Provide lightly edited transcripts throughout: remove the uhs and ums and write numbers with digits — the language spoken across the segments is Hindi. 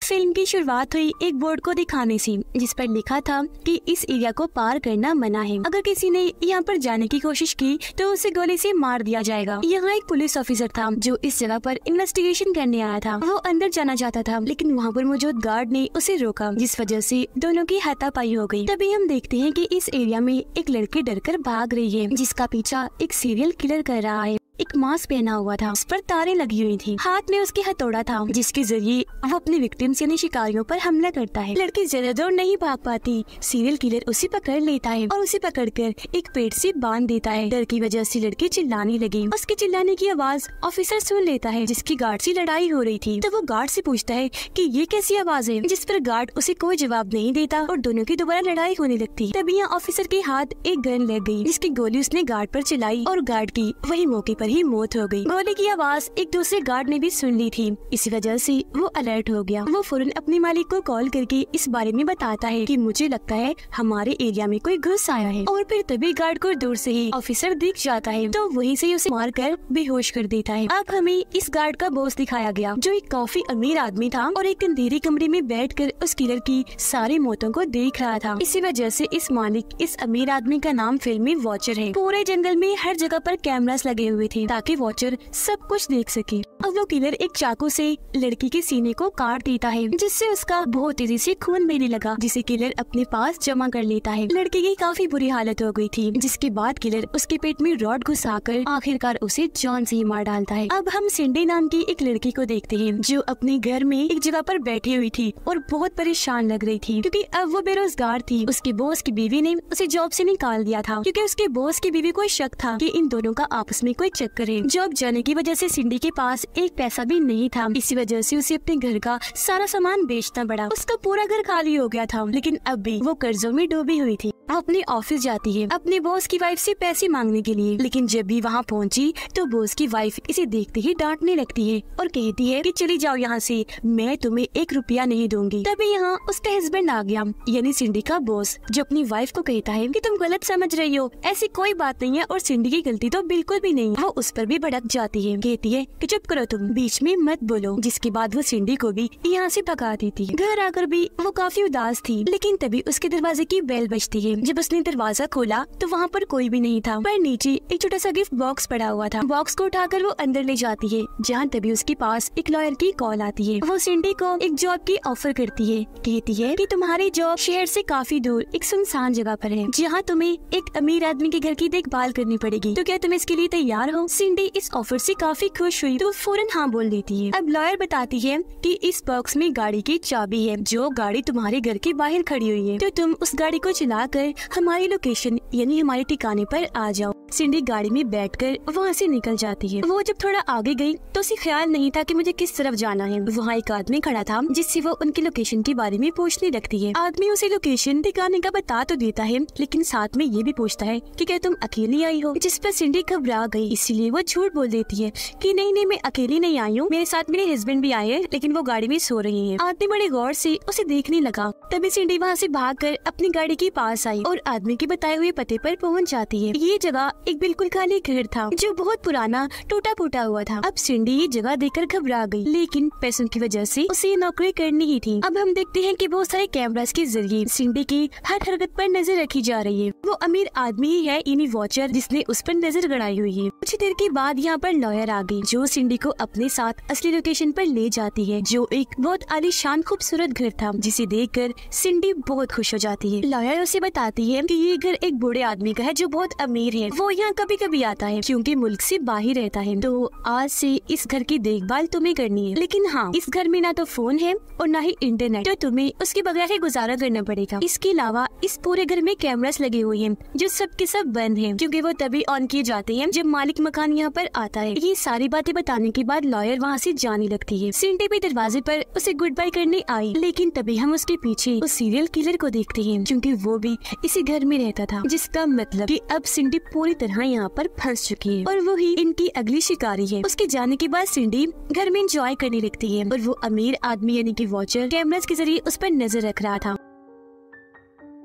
फिल्म की शुरुआत हुई एक बोर्ड को दिखाने से, जिस पर लिखा था कि इस एरिया को पार करना मना है। अगर किसी ने यहाँ पर जाने की कोशिश की तो उसे गोली से मार दिया जाएगा। यहाँ एक पुलिस ऑफिसर था जो इस जगह पर इन्वेस्टिगेशन करने आया था। वो अंदर जाना चाहता था, लेकिन वहाँ पर मौजूद गार्ड ने उसे रोका, जिस वजह से दोनों की हाथापाई हो गई। तभी हम देखते हैं कि इस एरिया में एक लड़की डरकर भाग रही है, जिसका पीछा एक सीरियल किलर कर रहा है। एक मास्क पहना हुआ था, उस पर तारें लगी हुई थी, हाथ में उसके हथौड़ा था, जिसके जरिए वो अपने विक्टिम्स यानी शिकारियों पर हमला करता है। लड़की ज्यादा दूर नहीं भाग पाती, सीरियल किलर उसे पकड़ लेता है और उसे पकड़कर एक पेड़ से बांध देता है। डर की वजह से लड़की चिल्लाने लगी। उसके चिल्लाने की आवाज ऑफिसर सुन लेता है, जिसकी गार्ड से लड़ाई हो रही थी। तो वो गार्ड से पूछता है कि ये कैसी आवाज है, जिस पर गार्ड उसे कोई जवाब नहीं देता और दोनों की दोबारा लड़ाई होने लगती। तभी यहाँ ऑफिसर के हाथ एक गन लग गई, जिसकी गोली उसने गार्ड पर चलाई और गार्ड की वही मौके पर ही मौत हो गई। गोली की आवाज एक दूसरे गार्ड ने भी सुन ली थी, इसी वजह से वो अलर्ट हो गया। वो फौरन अपने मालिक को कॉल करके इस बारे में बताता है कि मुझे लगता है हमारे एरिया में कोई घुस आया है। और फिर तभी गार्ड को दूर से ही ऑफिसर दिख जाता है, तो वहीं से उसे मारकर बेहोश कर देता है। अब हमें इस गार्ड का बॉस दिखाया गया, जो एक काफी अमीर आदमी था और एक अंधेरे कमरे में बैठकर उस किलर की सारी मौतों को देख रहा था। इसी वजह से इस मालिक इस अमीर आदमी का नाम फिल्म में वॉचर है। पूरे जंगल में हर जगह पर कैमरास लगे हुए थे ताकि वॉचर सब कुछ देख सके। अब वो किलर एक चाकू से लड़की के सीने को काट देता है, जिससे उसका बहुत तेजी से खून बहने लगा, जिसे किलर अपने पास जमा कर लेता है। लड़की की काफी बुरी हालत हो गई थी, जिसके बाद किलर उसके पेट में रॉड घुसाकर आखिरकार उसे जान से ही मार डालता है। अब हम सिंडी नाम की एक लड़की को देखते हैं, जो अपने घर में एक जगह पर बैठी हुई थी और बहुत परेशान लग रही थी, क्योंकि अब वो बेरोजगार थी। उसके बॉस की बीवी ने उसे जॉब से निकाल दिया था, क्योंकि उसके बॉस की बीवी को शक था कि इन दोनों का आपस में कोई चक्कर है। जॉब जाने की वजह से सिंडी के पास एक पैसा भी नहीं था, इसी वजह से उसे अपने घर का सारा सामान बेचना पड़ा। उसका पूरा घर खाली हो गया था, लेकिन अब भी वो कर्जों में डूबी हुई थी। वो अपने ऑफिस जाती है अपने बॉस की वाइफ से पैसे मांगने के लिए, लेकिन जब भी वहाँ पहुँची तो बॉस की वाइफ इसे देखते ही डांटने लगती है और कहती है कि चली जाओ यहाँ से, मैं तुम्हें 1 रुपया नहीं दूंगी। तभी यहाँ उसका हस्बैंड आ गया, यानी सिंडी का बॉस, जो अपनी वाइफ को कहता है कि तुम गलत समझ रही हो, ऐसी कोई बात नहीं है और सिंडी की गलती तो बिल्कुल भी नहीं। वो उस पर भी भड़क जाती है, कहती है कि चुप करो, तुम बीच में मत बोलो, जिसके बाद वो सिंडी को भी यहाँ से भगा देती है। घर आकर भी वो काफी उदास थी, लेकिन तभी उसके दरवाजे की बेल बजती है। जब उसने दरवाजा खोला तो वहाँ पर कोई भी नहीं था, पर नीचे एक छोटा सा गिफ्ट बॉक्स पड़ा हुआ था। बॉक्स को उठाकर वो अंदर ले जाती है, जहाँ तभी उसके पास एक लॉयर की कॉल आती है। वो सिंडी को एक जॉब की ऑफर करती है, कहती है कि तुम्हारी जॉब शहर से काफी दूर एक सुनसान जगह पर है, जहाँ तुम्हें एक अमीर आदमी के घर की देखभाल करनी पड़ेगी। तो क्या तुम इसके लिए तैयार हो? सिंडी इस ऑफर से काफी खुश हुई तो फौरन हाँ बोल देती है। अब लॉयर बताती है कि इस बॉक्स में गाड़ी की चाबी है, जो गाड़ी तुम्हारे घर के बाहर खड़ी हुई है, तो तुम उस गाड़ी को चलाकर हमारी लोकेशन यानी हमारे ठिकाने पर आ जाओ। सिंडी गाड़ी में बैठकर वहाँ से निकल जाती है। वो जब थोड़ा आगे गई तो उसे ख्याल नहीं था कि मुझे किस तरफ जाना है। वहाँ एक आदमी खड़ा था, जिससे वो उनकी लोकेशन के बारे में पूछने लगती है। आदमी उसे लोकेशन ठिकाने का बता तो देता है, लेकिन साथ में ये भी पूछता है कि क्या तुम अकेली आई हो, जिस पर सिंडी घबरा गई। इसीलिए वो झूठ बोल देती है कि नहीं मैं अकेली नहीं आई हूँ, मेरे साथ मेरे हस्बैंड भी आए हैं, लेकिन वो गाड़ी में सो रही है। आदमी बड़े गौर से उसे देखने लगा। तभी सिंडी वहाँ से भागकर अपनी गाड़ी के पास आई और आदमी के बताए हुए पते पर पहुँच जाती है। ये जगह एक बिल्कुल खाली घर था, जो बहुत पुराना टूटा फूटा हुआ था। अब सिंडी ये जगह देखकर घबरा गई, लेकिन पैसों की वजह से उसे नौकरी करनी ही थी। अब हम देखते हैं कि बहुत सारे कैमरास के जरिए सिंडी की हर हरकत पर नजर रखी जा रही है। वो अमीर आदमी ही है यानी वॉचर, जिसने उस पर नजर गड़ाई हुई है। कुछ देर के बाद यहाँ पर लॉयर आ गई, जो सिंडी को अपने साथ असली लोकेशन पर ले जाती है, जो एक बहुत आलीशान खूबसूरत घर था, जिसे देखकर सिंडी बहुत खुश हो जाती है। लॉयर उसे बताती है कि ये घर एक बूढ़े आदमी का है, जो बहुत अमीर है। वो यहाँ कभी कभी आता है, क्योंकि मुल्क से बाहर रहता है। तो आज से इस घर की देखभाल तुम्हें करनी है, लेकिन हाँ, इस घर में ना तो फोन है और ना ही इंटरनेट, तो तुम्हें उसके बगैर ही गुजारा करना पड़ेगा। इसके अलावा इस पूरे घर में कैमरास लगे हुए हैं, जो सब के सब बंद हैं, क्योंकि वो तभी ऑन किए जाते हैं जब मालिक मकान यहाँ पर आता है। ये सारी बातें बताने के बाद लॉयर वहाँ से जाने लगती है। सिंडी भी दरवाजे पर उसे गुड बाय करने आई, लेकिन तभी हम उसके पीछे उस सीरियल किलर को देखते हैं, क्योंकि वो भी इसी घर में रहता था, जिसका मतलब कि अब सिंडी पूरी तरह यहाँ पर फंस चुकी है और वो ही इनकी अगली शिकारी है। उसके जाने के बाद सिंडी घर में एंजॉय करने लगती है और वो अमीर आदमी यानी कि वॉचर कैमरास के जरिए उस पर नजर रख रहा था।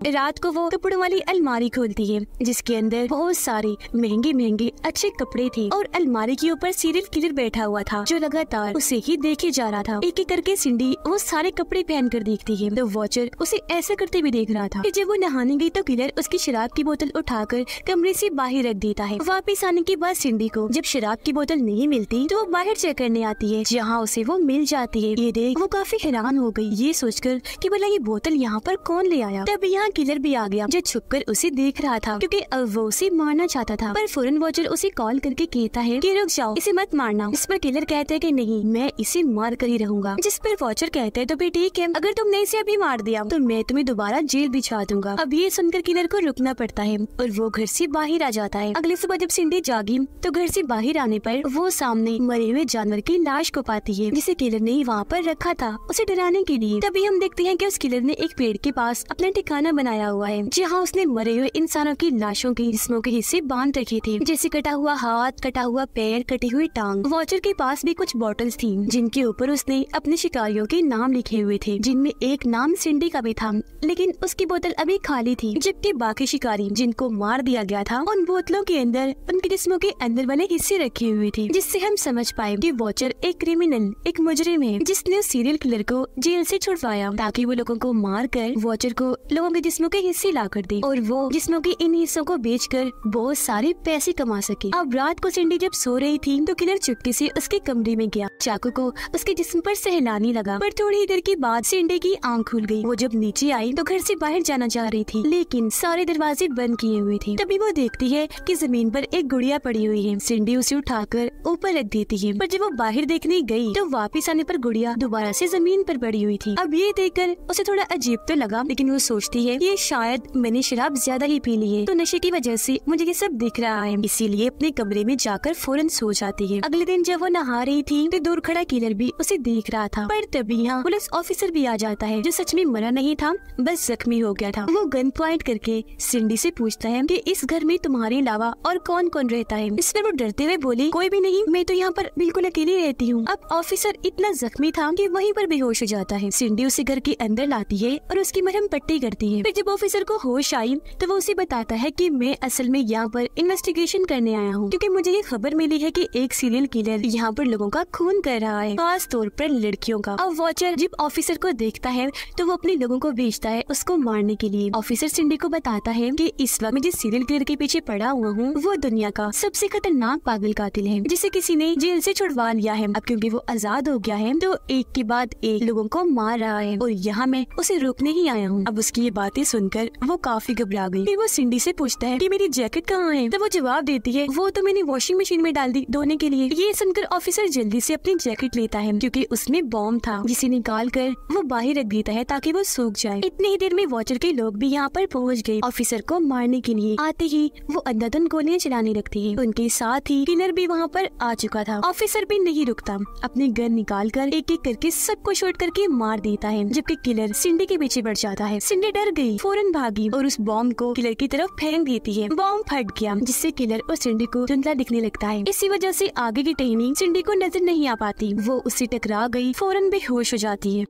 रात को वो कपड़ों वाली अलमारी खोलती है जिसके अंदर बहुत सारे महंगे महंगे अच्छे कपड़े थे और अलमारी के ऊपर सीरियल किलर बैठा हुआ था जो लगातार उसे ही देखे जा रहा था। एक एक करके सिंडी वो सारे कपड़े पहन कर देखती है तो वॉचर उसे ऐसा करते भी देख रहा था कि जब वो नहाने गई तो किलर उसकी शराब की बोतल उठाकर कमरे से बाहर रख देता है। वापस आने के बाद सिंडी को जब शराब की बोतल नहीं मिलती तो वो बाहर चेक करने आती है जहाँ उसे वो मिल जाती है। ये देख वो काफी हैरान हो गई ये सोचकर कि भला ये बोतल यहाँ पर कौन ले आया। तब यहाँ किलर भी आ गया जो छुपकर उसे देख रहा था क्योंकि अब वो उसे मारना चाहता था, पर फौरन वॉचर उसे कॉल करके कहता है कि रुक जाओ, इसे मत मारना। इस पर किलर कहता है कि नहीं, मैं इसे मार कर ही रहूंगा। जिस पर वॉचर कहता है तो भी ठीक है, अगर तुमने इसे अभी मार दिया तो मैं तुम्हें दोबारा जेल भिजवा दूंगा। अब ये सुनकर किलर को रुकना पड़ता है और वो घर से बाहर आ जाता है। अगली सुबह जब सिंडी जागी तो घर से बाहर आने पर वो सामने मरे हुए जानवर की लाश को पाती है जिसे किलर ने वहाँ पर रखा था उसे डराने के लिए। तभी हम देखते हैं कि उस किलर ने एक पेड़ के पास अपना ठिकाना बनाया हुआ है जहाँ उसने मरे हुए इंसानों की लाशों के जिस्मों के हिस्से बांध रखे थे, जैसे कटा हुआ हाथ, कटा हुआ पैर, कटी हुई टांग। वॉचर के पास भी कुछ बॉटल्स थी जिनके ऊपर उसने अपने शिकारियों के नाम लिखे हुए थे, जिनमें एक नाम सिंडी का भी था, लेकिन उसकी बोतल अभी खाली थी। जबकि बाकी शिकारी जिनको मार दिया गया था उन बोतलों के अंदर उनके जिस्मों के अंदर वाले हिस्से रखे हुए थे, जिससे हम समझ पाए कि वॉचर एक क्रिमिनल, एक मुजरिम है जिसने सीरियल किलर को जेल से छुड़वाया ताकि वो लोगों को मार कर वॉचर को लोगों के जिस्मों के हिस्से ला कर दे और वो जिस्मों के इन हिस्सों को बेचकर बहुत सारे पैसे कमा सके। अब रात को सिंडी जब सो रही थी तो किलर चुटकी से उसके कमरे में गया, चाकू को उसके जिस्म पर सहलाने लगा, पर थोड़ी देर के बाद सिंडी की आंख खुल गई। वो जब नीचे आई तो घर से बाहर जाना चाह रही थी लेकिन सारे दरवाजे बंद किए हुए थे। तभी वो देखती है कि जमीन पर एक गुड़िया पड़ी हुई है। सिंडी उसे उठाकर ऊपर रख देती है, पर जब वो बाहर देखने गई तो वापस आने पर गुड़िया दोबारा से जमीन पर पड़ी हुई थी। अब ये देखकर उसे थोड़ा अजीब तो लगा, लेकिन वो सोचती है ये शायद मैंने शराब ज्यादा ही पी ली है तो नशे की वजह से मुझे ये सब दिख रहा है, इसीलिए अपने कमरे में जाकर फौरन सो जाती है। अगले दिन जब वो नहा रही थी तो दूर खड़ा किलर भी उसे देख रहा था, पर तभी यहाँ पुलिस ऑफिसर भी आ जाता है जो सच में मरा नहीं था, बस जख्मी हो गया था। वो गन पॉइंट करके सिंडी से पूछता है कि इस घर में तुम्हारे अलावा और कौन कौन रहता है। इस पर वो डरते हुए बोली, कोई भी नहीं, मैं तो यहाँ पर बिल्कुल अकेली रहती हूँ। अब ऑफिसर इतना जख्मी था कि वहीं पर बेहोश हो जाता है। सिंडी उसे घर के अंदर लाती है और उसकी मरहम पट्टी करती है। फिर जब ऑफिसर को होश आई तो वो उसे बताता है कि मैं असल में यहाँ पर इन्वेस्टिगेशन करने आया हूँ क्योंकि मुझे ये खबर मिली है कि एक सीरियल किलर यहाँ पर लोगों का खून कर रहा है, खास तौर पर लड़कियों का। अब वॉचर जब ऑफिसर को देखता है तो वो अपने लोगों को भेजता है उसको मारने के लिए। ऑफिसर सिंडी को बताता है कि इस वक्त मैं जिस सीरियल किलर के पीछे पड़ा हुआ हूँ वो दुनिया का सबसे खतरनाक पागल कातिल है जिसे किसी ने जेल से छुड़वा लिया है। अब क्योंकि वो आजाद हो गया है तो एक के बाद एक लोगों को मार रहा है और यहाँ मैं उसे रोकने ही आया हूँ। अब उसकी ये बातें सुनकर वो काफी घबरा गई। फिर वो सिंडी से पूछता है कि मेरी जैकेट कहाँ है, तो वो जवाब देती है वो तो मैंने वॉशिंग मशीन में डाल दी धोने के लिए। ये सुनकर ऑफिसर जल्दी से अपनी जैकेट लेता है क्योंकि उसमें बॉम्ब था जिसे निकाल कर वो बाहर रख देता है ताकि वो सूख जाए। इतनी ही देर में वॉचर के लोग भी यहाँ पर पहुँच गए। ऑफिसर को मारने के लिए आते ही वो अंधाधुन गोलियां चलाने लगती है। उनके साथ ही किलर भी वहाँ पर आ चुका था। ऑफिसर भी नहीं रुकता, अपनी गन निकाल कर एक एक करके सबको शॉट करके मार देता है, जबकि किलर सिंडी के पीछे बढ़ जाता है। सिंडी डर गई, फौरन भागी और उस बॉम्ब को किलर की तरफ फेंक देती है। बॉम्ब फट गया जिससे किलर और सिंडी को धुंधला दिखने लगता है। इसी वजह से आगे की टहनी सिंडी को नजर नहीं आ पाती। वो उससे टकरा गई, फौरन बेहोश हो जाती है।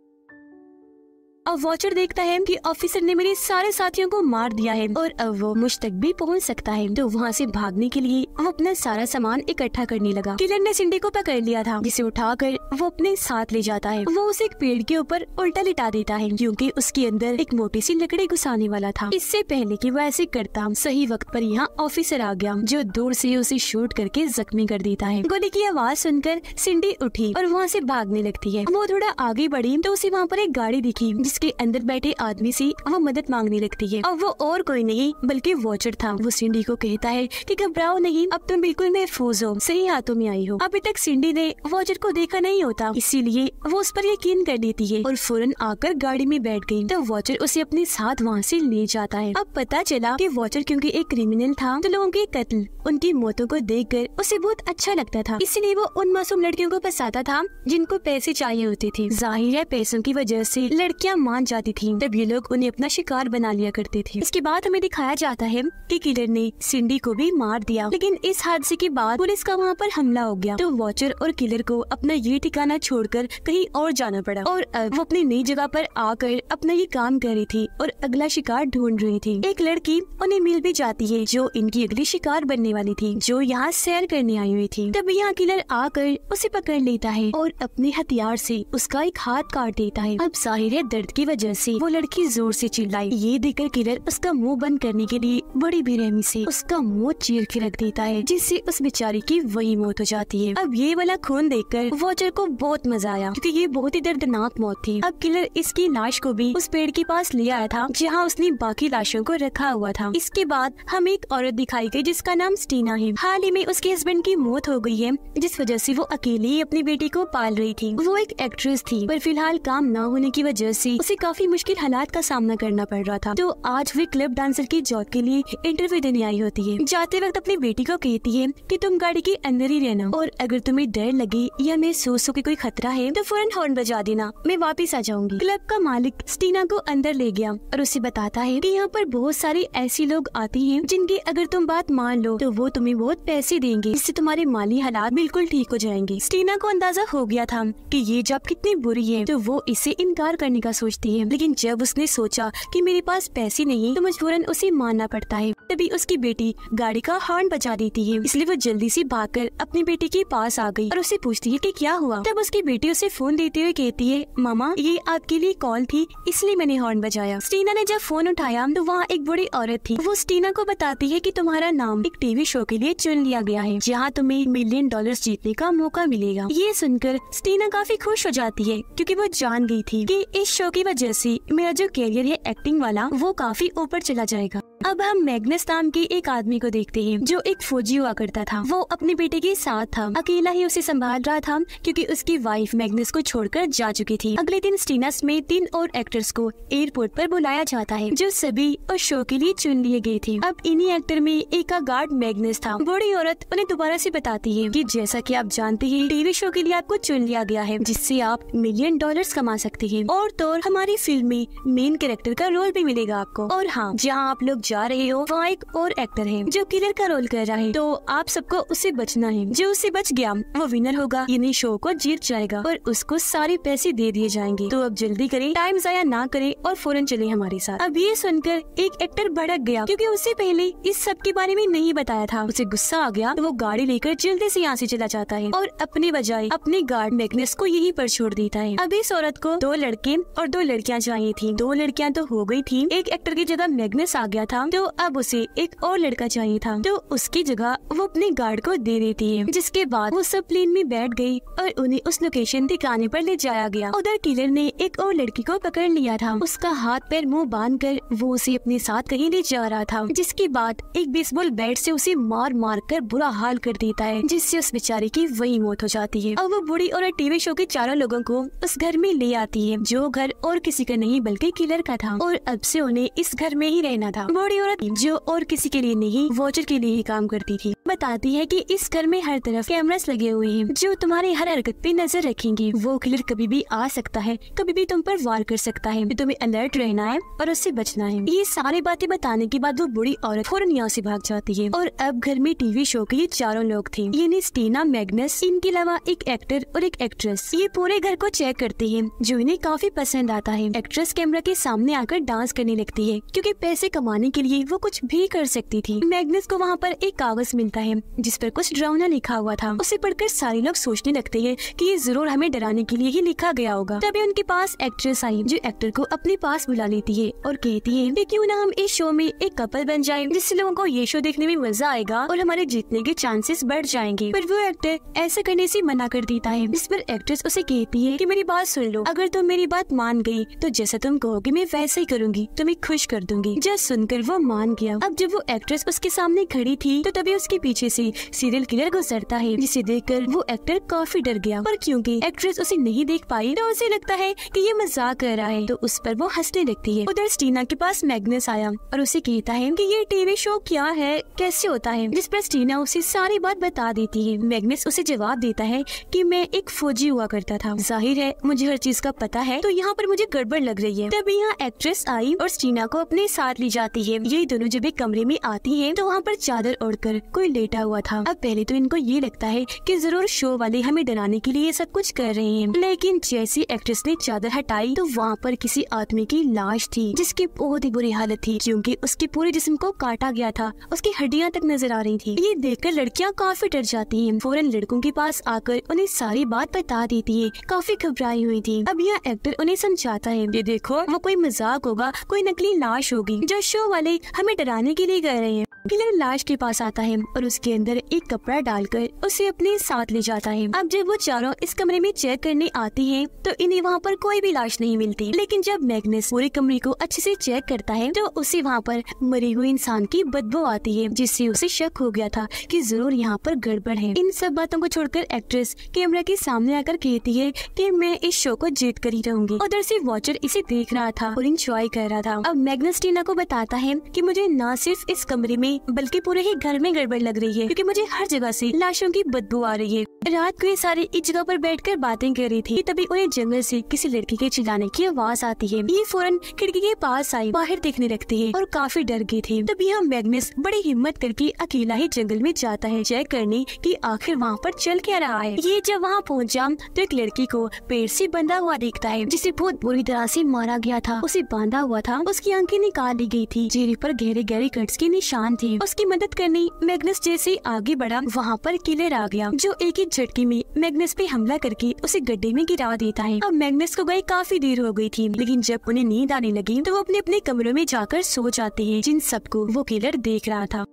अब वॉचर देखता है कि ऑफिसर ने मेरे सारे साथियों को मार दिया है और अब वो मुझ तक भी पहुंच सकता है, तो वहाँ से भागने के लिए वो अपना सारा सामान इकट्ठा करने लगा। किलर ने सिंडी को पकड़ लिया था जिसे उठाकर वो अपने साथ ले जाता है। वो उसे एक पेड़ के ऊपर उल्टा लिटा देता है क्योंकि उसके अंदर एक मोटी सी लकड़ी घुसाने वाला था। इससे पहले कि वो ऐसे करता, सही वक्त पर यहाँ ऑफिसर आ गया जो दूर से उसे शूट करके जख्मी कर देता है। गोली की आवाज सुनकर सिंडी उठी और वहाँ से भागने लगती है। वो थोड़ा आगे बढ़ी तो उसे वहाँ पर एक गाड़ी दिखी के अंदर बैठे आदमी से वो मदद मांगने लगती है। अब वो और कोई नहीं बल्कि वॉचर था। वो सिंडी को कहता है कि घबराओ नहीं, अब तुम बिल्कुल महफूज हो, सही हाथों में आई हो। अभी तक सिंडी ने वॉचर को देखा नहीं होता, इसीलिए वो उस पर यकीन कर लेती है और फौरन आकर गाड़ी में बैठ गई। तो वॉचर उसे अपने साथ वहाँ से ले जाता है। अब पता चला कि वॉचर क्योंकि एक क्रिमिनल था तो लोगों के कत्ल, उनकी मौतों को देखकर उसे बहुत अच्छा लगता था, इसलिए वो उन मासूम लड़कियों को फंसाता था जिनको पैसे चाहिए होते थे। जाहिर है पैसों की वजह से लड़कियां मान जाती थी तब ये लोग उन्हें अपना शिकार बना लिया करते थे। इसके बाद हमें दिखाया जाता है कि किलर ने सिंडी को भी मार दिया, लेकिन इस हादसे के बाद पुलिस का वहाँ पर हमला हो गया तो वॉचर और किलर को अपना ये ठिकाना छोड़कर कहीं और जाना पड़ा और अब वो अपनी नई जगह पर आकर अपना ये काम कर रही थी और अगला शिकार ढूंढ रही थी। एक लड़की उन्हें मिल भी जाती है जो इनकी अगली शिकार बनने वाली थी, जो यहाँ सैर करने आई हुई थी। तब यहाँ किलर आकर उसे पकड़ लेता है और अपने हथियार से उसका एक हाथ काट देता है। अब जाहिर है दर्द की वजह से वो लड़की जोर से चिल्लाई। ये देखकर किलर उसका मुंह बंद करने के लिए बड़ी बेरहमी से उसका मुंह चीर के रख देता है, जिससे उस बेचारी की वही मौत हो जाती है। अब ये वाला खून देखकर वॉचर को बहुत मजा आया क्योंकि ये बहुत ही दर्दनाक मौत थी। अब किलर इसकी लाश को भी उस पेड़ के पास ले आया था जहाँ उसने बाकी लाशों को रखा हुआ था। इसके बाद हमें एक औरत दिखाई गई जिसका नाम स्टीना है। हाल ही में उसके हस्बैंड की मौत हो गई है, जिस वजह से वो अकेले ही अपनी बेटी को पाल रही थी। वो एक एक्ट्रेस थी पर फिलहाल काम न होने की वजह से उसे काफी मुश्किल हालात का सामना करना पड़ रहा था। तो आज वे क्लब डांसर की जॉब के लिए इंटरव्यू देने आई होती है। जाते वक्त अपनी बेटी को कहती है कि तुम गाड़ी के अंदर ही रहना और अगर तुम्हें डर लगे या महसूस हो कि कोई खतरा है तो फौरन हॉर्न बजा देना, मैं वापस आ जाऊंगी। क्लब का मालिक स्टीना को अंदर ले गया और उसे बताता है कि यहाँ पर बहुत सारे ऐसे लोग आते हैं जिनकी अगर तुम बात मान लो तो वो तुम्हें बहुत पैसे देंगे, जिससे तुम्हारे माली हालात बिल्कुल ठीक हो जाएंगे। स्टीना को अंदाजा हो गया था कि ये जॉब कितनी बुरी है तो वो इसे इनकार करने का सोचती है, लेकिन जब उसने सोचा कि मेरे पास पैसे नहीं तो मजबूरन उसे मानना पड़ता है। तभी उसकी बेटी गाड़ी का हॉर्न बजा देती है, इसलिए वो जल्दी से भागकर अपनी बेटी के पास आ गई और उससे पूछती है कि क्या हुआ। तब उसकी बेटी उसे फोन देते हुए कहती है, मामा ये आपके लिए कॉल थी इसलिए मैंने हॉर्न बजाया। स्टीना ने जब फोन उठाया तो वहाँ एक बड़ी औरत थी। वो स्टीना को बताती है कि तुम्हारा नाम एक टीवी शो के लिए चुन लिया गया है जहाँ तुम्हें $1 मिलियन जीतने का मौका मिलेगा। ये सुनकर स्टीना काफी खुश हो जाती है क्योंकि वो जान गई थी कि इस शो की वजह से मेरा जो कैरियर है एक्टिंग वाला वो काफी ऊपर चला जाएगा। अब हम मैग्नस नाम के एक आदमी को देखते हैं जो एक फौजी हुआ करता था। वो अपने बेटे के साथ था, अकेला ही उसे संभाल रहा था क्योंकि उसकी वाइफ मैग्नस को छोड़कर जा चुकी थी। अगले दिन स्टीना समेत 3 और एक्टर्स को एयरपोर्ट पर बुलाया जाता है जो सभी उस शो के लिए चुन लिए गए थे। अब इन्हीं एक्टर में एक का गार्ड मैग्नस था। बड़ी औरत उन्हें दोबारा से बताती है कि जैसा कि आप जानते हैं टीवी शो के लिए आपको चुन लिया गया है जिससे आप $1 मिलियन कमा सकते हैं और तो हमारी फिल्म में मेन कैरेक्टर का रोल भी मिलेगा आपको। और हाँ, जहाँ आप लोग जा रहे हो वहाँ एक और एक्टर है जो किलर का रोल कर रहा है, तो आप सबको उससे बचना है। जो उससे बच गया वो विनर होगा, यानी शो को जीत जाएगा और उसको सारे पैसे दे दिए जाएंगे। तो अब जल्दी करें, टाइम जाया ना करें और फौरन चले हमारे साथ। अब ये सुनकर एक एक्टर भड़क गया क्योंकि उससे पहले इस सब के बारे में नहीं बताया था। उसे गुस्सा आ गया तो वो गाड़ी लेकर जल्दी से यहाँ से चला जाता है और अपने बजाय अपने गार्ड मैग्नस को यहीं पर छोड़ देता है। अब इस औरत को 2 लड़के और 2 लड़कियाँ चाहिए थी। 2 लड़कियाँ तो हो गई थी, एक एक्टर की जगह मैग्नस आ गया था तो अब उसे एक और लड़का चाहिए था, तो उसकी जगह वो अपने गार्ड को दे देती है। जिसके बाद वो सब प्लेन में बैठ गई और उन्हें उस लोकेशन ठिकाने पर ले जाया गया। उधर किलर ने एक और लड़की को पकड़ लिया था। उसका हाथ पैर मुंह बांधकर वो उसे अपने साथ कहीं ले जा रहा था। जिसके बाद एक बेसबॉल बैट से उसे मार मार कर बुरा हाल कर देता है, जिससे उस बेचारे की वही मौत हो जाती है। अब वो बूढ़ी और टीवी शो के चारों लोगों को उस घर में ले आती है जो घर और किसी का नहीं बल्कि किलर का था और अब से उन्हें इस घर में ही रहना था। बूढ़ी औरत जो और किसी के लिए नहीं वॉचर के लिए ही काम करती थी, बताती है कि इस घर में हर तरफ कैमरास लगे हुए हैं जो तुम्हारी हर हरकत पे नजर रखेंगे। वो किलर कभी भी आ सकता है, कभी भी तुम पर वार कर सकता है, तुम्हें अलर्ट रहना है और उससे बचना है। ये सारी बातें बताने के बाद वो बूढ़ी औरत फौरन यहाँ से भाग जाती है और अब घर में टीवी शो के ये चारों लोग थे, यानी स्टीना, मैग्नस, इनके अलावा एक एक्टर और एक एक्ट्रेस। ये पूरे घर को चेक करते हैं जो इन्हें काफी पसंद आता है। एक्ट्रेस कैमरा के सामने आकर डांस करने लगती है क्योंकि पैसे कमाने के लिए वो कुछ भी कर सकती थी। मैग्नस को वहाँ पर एक कागज मिलता है जिस पर कुछ डरावना लिखा हुआ था। उसे पढ़कर सारे लोग सोचने लगते हैं कि ये जरूर हमें डराने के लिए ही लिखा गया होगा। तभी उनके पास एक्ट्रेस आई जो एक्टर को अपने पास बुला लेती है और कहती है कि क्यों ना हम इस शो में एक कपल बन जाएं, जिससे लोगों को ये शो देखने में मजा आएगा और हमारे जीतने के चांसेस बढ़ जाएंगे। पर वो एक्टर ऐसा करने से मना कर देता है, जिस पर एक्ट्रेस उसे कहती है कि मेरी बात सुन लो, अगर तुम मेरी बात मान गई तो जैसा तुम कहोगे मैं वैसा ही करूंगी, तुम्हें खुश कर दूंगी। जब सुनकर वो मान गया। अब जब वो एक्ट्रेस उसके सामने खड़ी थी तो तभी उसके पीछे से सीरियल किलर गुजरता है, जिसे देखकर वो एक्टर काफी डर गया। और क्योंकि एक्ट्रेस उसे नहीं देख पाई तो उसे लगता है कि ये मजाक कर रहा है, तो उस पर वो हंसने लगती है। उधर स्टीना के पास मैग्नस आया और उसे कहता है कि ये टीवी शो क्या है, कैसे होता है, जिस पर स्टीना उसे सारी बात बता देती है। मैग्नस उसे जवाब देता है कि मैं एक फौजी हुआ करता था, जाहिर है मुझे हर चीज का पता है, तो यहाँ पर मुझे गड़बड़ लग रही है। तभी यहाँ एक्ट्रेस आई और स्टीना को अपने साथ ले जाती है। ये दोनों जब एक कमरे में आती हैं तो वहाँ पर चादर ओढ़कर कोई लेटा हुआ था। अब पहले तो इनको ये लगता है कि जरूर शो वाले हमें डराने के लिए ये सब कुछ कर रहे हैं, लेकिन जैसे एक्ट्रेस ने चादर हटाई तो वहाँ पर किसी आदमी की लाश थी, जिसकी बहुत ही बुरी हालत थी क्योंकि उसके पूरे जिस्म को काटा गया था, उसकी हड्डियाँ तक नजर आ रही थी। ये देखकर लड़कियाँ काफी डर जाती हैं, फौरन लड़कों के पास आकर उन्हें सारी बात बता देती है। काफी घबराई हुई थी। अब यह एक्टर उन्हें समझाता है, ये देखो वो कोई मजाक होगा, कोई नकली लाश होगी जो शो वाले हमें डराने के लिए कर रहे हैं। किलर लाश के पास आता है और उसके अंदर एक कपड़ा डालकर उसे अपने साथ ले जाता है। अब जब वो चारों इस कमरे में चेक करने आती हैं तो इन्हें वहाँ पर कोई भी लाश नहीं मिलती, लेकिन जब मैग्नस पूरे कमरे को अच्छे से चेक करता है तो उसे वहाँ पर मरे हुए इंसान की बदबू आती है, जिससे उसे शक हो गया था कि जरूर यहाँ पर गड़बड़ है। इन सब बातों को छोड़कर एक्ट्रेस कैमरा के सामने आकर कहती है कि मैं इस शो को जीत कर ही रहूंगी। उधर से वॉचर इसे देख रहा था और इंजॉय कर रहा था। अब मैग्नस टीना को बताता है कि मुझे न सिर्फ इस कमरे में बल्कि पूरे ही घर में गड़बड़ लग रही है, क्योंकि मुझे हर जगह से लाशों की बदबू आ रही है। रात को ये सारे एक जगह पर बैठकर बातें कर रही थी, तभी उन्हें जंगल से किसी लड़की के चिल्लाने की आवाज आती है। ये फौरन खिड़की के पास आई, बाहर देखने लगती है और काफी डर गई थी। तभी हम मैग्नस बड़ी हिम्मत करके अकेला ही जंगल में जाता है चेक करने कि आखिर वहाँ पर चल क्या रहा है। ये जब वहाँ पहुँचा तो एक लड़की को पेड़ से बंधा हुआ देखता है, जिसे बहुत बुरी तरह से मारा गया था। उसे बांधा हुआ था, उसकी आंखें निकाल ली गई थी, चेहरे पर गहरे गहरे कट्स के निशान थे। उसकी मदद करने मैग्नस जैसे आगे बढ़ा, वहाँ पर किलर आ गया जो एक ही झटके में मैग्नस पे हमला करके उसे गड्ढे में गिरा देता है। अब मैग्नस को गए काफी देर हो गई थी, लेकिन जब उन्हें नींद आने लगी तो वो अपने अपने कमरों में जाकर सो जाते हैं, जिन सबको वो किलर देख रहा था।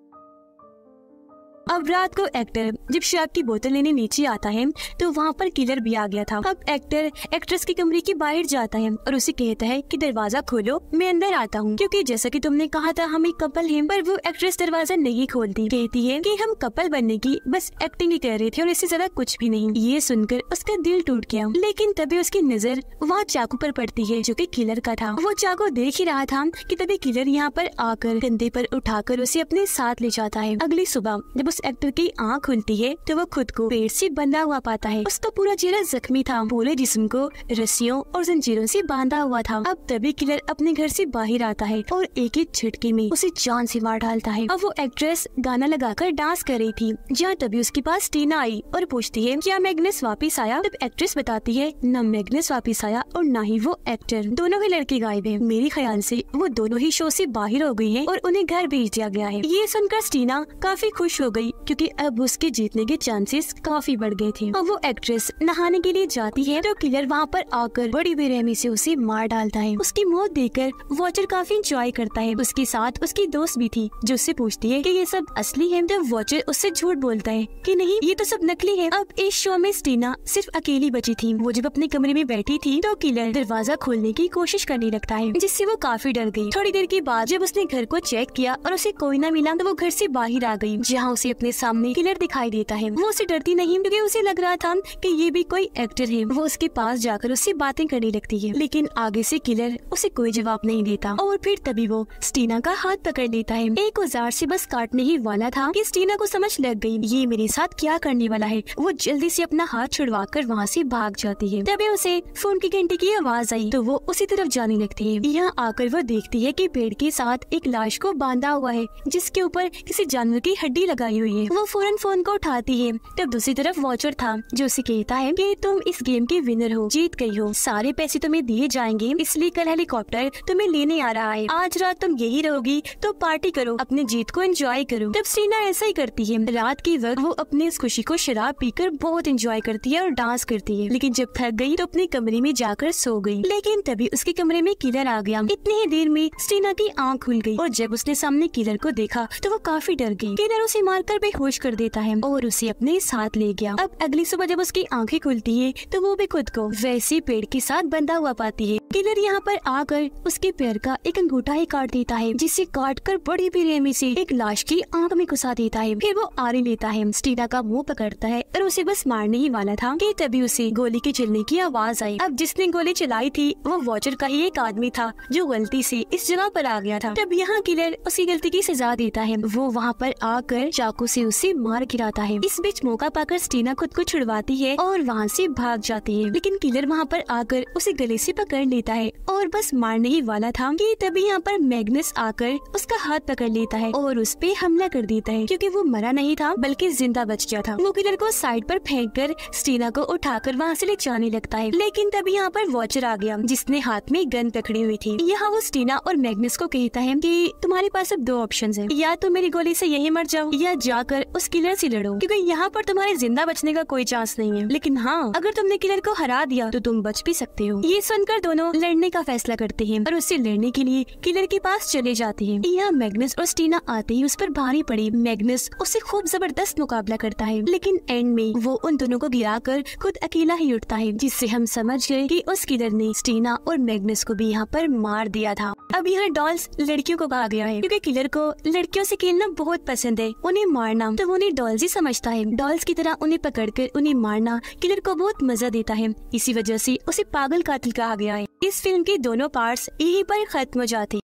अब रात को एक्टर जब शराब की बोतल लेने नीचे आता है तो वहाँ पर किलर भी आ गया था। अब एक्टर एक्ट्रेस के कमरे के बाहर जाता है और उसे कहता है कि दरवाजा खोलो, मैं अंदर आता हूँ, क्योंकि जैसा कि तुमने कहा था हम एक कपल हैं। पर वो एक्ट्रेस दरवाजा नहीं खोलती, कहती है कि हम कपल बनने की बस एक्टिंग ही कर रहे थे और इससे ज्यादा कुछ भी नहीं। ये सुनकर उसका दिल टूट गया, लेकिन तभी उसकी नजर वहाँ चाकू पर पड़ती है जो कि किलर का था। वो चाकू देख ही रहा था कि तभी किलर यहाँ पर आकर कंधे पर उठाकर उसे अपने साथ ले जाता है। अगली सुबह जब एक्टर की आँख खुलती है तो वो खुद को पेड़ से बंधा हुआ पाता है। उसका पूरा चेहरा जख्मी था, पूरे जिस्म को रस्सियों और जंजीरों से बांधा हुआ था। अब तभी किलर अपने घर से बाहर आता है और एक एक झटके में उसे जान से मार डालता है। अब वो एक्ट्रेस गाना लगाकर डांस कर रही थी, जहाँ तभी उसके पास टीना आई और पूछती है क्या मैग्नस वापिस आया। तब एक्ट्रेस बताती है न मैग्नस वापिस आया और न ही वो एक्टर, दोनों ही लड़के गायब है। मेरे ख्याल से वो दोनों ही शो से बाहर हो गई है और उन्हें घर भेज दिया गया है। ये सुनकर टीना काफी खुश हो गई क्योंकि अब उसके जीतने के चांसेस काफी बढ़ गए थे। अब वो एक्ट्रेस नहाने के लिए जाती है तो किलर वहाँ पर आकर बड़ी बेरहमी से उसे मार डालता है। उसकी मौत देखकर वॉचर काफी इंजॉय करता है। उसके साथ उसकी दोस्त भी थी जो उससे पूछती है कि ये सब असली है। तो वॉचर उससे झूठ बोलता है कि नहीं ये तो सब नकली है। अब इस शो में स्टीना सिर्फ अकेली बची थी। वो जब अपने कमरे में बैठी थी तो किलर दरवाजा खोलने की कोशिश करने लगता है, जिससे वो काफी डर गई। थोड़ी देर के बाद जब उसने घर को चेक किया और उसे कोई न मिला तो वो घर से बाहर आ गई, जहाँ उसे अपने सामने किलर दिखाई देता है। वो उसे डरती नहीं क्योंकि उसे लग रहा था कि ये भी कोई एक्टर है। वो उसके पास जाकर उससे बातें करने लगती है, लेकिन आगे से किलर उसे कोई जवाब नहीं देता। और फिर तभी वो स्टीना का हाथ पकड़ लेता है। एक औजार से बस काटने ही वाला था कि स्टीना को समझ लग गई ये मेरे साथ क्या करने वाला है। वो जल्दी से अपना हाथ छुड़वाकर वहाँ से भाग जाती है। तभी उसे फोन की घंटी की आवाज आई तो वो उसी तरफ जाने लगती है। यहाँ आकर वो देखती है कि पेड़ के साथ एक लाश को बांधा हुआ है, जिसके ऊपर किसी जानवर की हड्डी लगाई हुई है। वो फौरन फोन को उठाती है। तब दूसरी तरफ वॉचर था जो उसे कहता है कि तुम इस गेम के विनर हो, जीत गई हो, सारे पैसे तुम्हें दिए जाएंगे, इसलिए कल हेलीकॉप्टर तुम्हें लेने आ रहा है। आज रात तुम यही रहोगी तो पार्टी करो, अपनी जीत को एंजॉय करो। तब स्टीना ऐसा ही करती है। रात के वक्त वो अपनी इस खुशी को शराब पीकर बहुत एंजॉय करती है और डांस करती है, लेकिन जब थक गई तो अपने कमरे में जाकर सो गई। लेकिन तभी उसके कमरे में किलर आ गया। इतनी ही देर में स्टीना की आँख खुल गई और जब उसने सामने किलर को देखा तो वो काफी डर गई। किलर उसे मारकर बेहोश कर देता है और उसे अपने साथ ले गया। अब अगली सुबह जब उसकी आंखें खुलती है तो वो भी खुद को वैसे पेड़ के साथ बंधा हुआ पाती है। किलर यहाँ पर आकर उसके पैर का एक अंगूठा ही काट देता है, जिसे काट कर बड़ी बेरहमी से एक लाश की आंख में घुसा देता है। फिर वो आरी लेता है, स्टीना का मुंह पकड़ता है और उसे बस मारने ही वाला था कि तभी उसे गोली के चलने की आवाज आई। अब जिसने गोली चलाई थी वो वॉचर का ही एक आदमी था जो गलती से इस जगह पर आ गया था। तब यहाँ किलर उसकी गलती की सजा देता है। वो वहाँ पर आकर चाकू से उसे मार गिराता है। इस बीच मौका पाकर स्टीना खुद को छुड़वाती है और वहाँ से भाग जाती है, लेकिन किलर वहाँ पर आकर उसे गले से पकड़ लेता है और बस मारने ही वाला था कि तभी यहाँ पर मैग्नस आकर उसका हाथ पकड़ लेता है और उस पे हमला कर देता है, क्योंकि वो मरा नहीं था बल्कि जिंदा बच गया था। वो किलर को साइड पर फेंककर स्टीना को उठाकर वहाँ से ले जाने लगता है, लेकिन तभी यहाँ पर वॉचर आ गया जिसने हाथ में गन पकड़ी हुई थी। यहाँ वो स्टीना और मैग्नस को कहता है कि तुम्हारे पास अब 2 ऑप्शन है, या तो मेरी गोली से यही मर जाओ या जाकर उस किलर से लड़ो, क्योंकि यहाँ पर तुम्हारे जिंदा बचने का कोई चांस नहीं है, लेकिन हाँ अगर तुमने किलर को हरा दिया तो तुम बच भी सकते हो। ये सुनकर दोनों लड़ने का फैसला करते हैं और उससे लड़ने के लिए किलर के पास चले जाते हैं। यहाँ मैग्नस और स्टीना आते ही उस पर भारी पड़ी। मैग्नस उससे खूब जबरदस्त मुकाबला करता है, लेकिन एंड में वो उन दोनों को गिराकर खुद अकेला ही उठता है, जिससे हम समझ गए कि उस किलर ने स्टीना और मैग्नस को भी यहाँ पर मार दिया था। अब यहाँ डॉल्स लड़कियों को कहा गया है, क्योंकि किलर को लड़कियों से खेलना बहुत पसंद है, उन्हें मारना तो उन्हें डॉल्स ही समझता है। डॉल्स की तरह उन्हें पकड़कर उन्हें मारना किलर को बहुत मजा देता है, इसी वजह से उसे पागल कातिल कहा गया है। इस फिल्म के दोनों पार्ट्स यहीं पर खत्म हो जाते हैं।